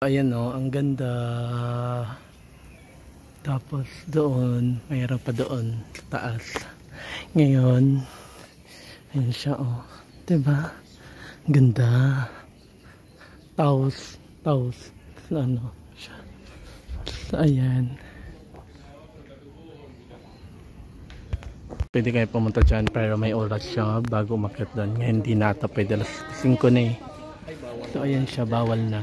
Ayan o, ang ganda. Tapos doon, mayroon pa doon sa taas. Ngayon, ayan siya o. Diba? Ganda. Taos. Ano siya. So, ayan. Pwede kayo pumunta dyan pero may oras siya bago umakyat doon. Ngayon hindi na ata pwede, alas 5 na eh. So ayan siya, bawal na.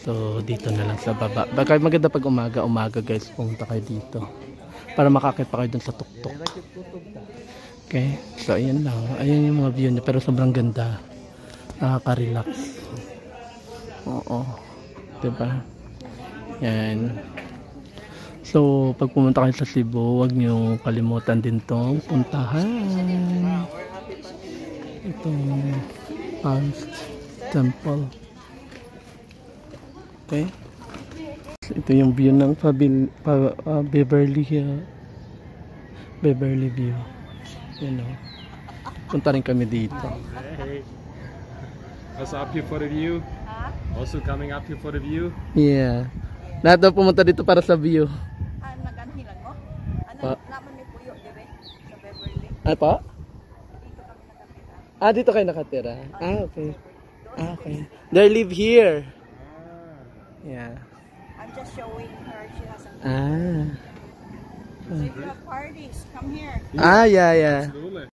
So dito na lang sa baba. Baka maganda pag umaga guys, pumunta kayo dito para makakit pa kayo dun sa tuktok. Okay, so ayan lang. Ayan yung mga view niya pero sobrang ganda. Nakaka-relax. Oo, diba? Yan. So pag pumunta kayo sa Cebu, huwag nyo kalimutan din tong puntahan itong Palms Temple. Okay, so, ito yung view ng Beverly View. You know, punta rin kami dito. Hey. Also up here for the view. Also coming up here for the view. Yeah, lahat daw pumunta dito para sa view. Nag-anhilan mo? Ano naman may puyo dire sa Beverly? Ano pa? Dito kami nakatira. Dito kayo nakatira. Okay. Okay. They live here. Yeah. I'm just showing her she has a Ah. So if you have parties, come here. Ah, yeah. Absolutely.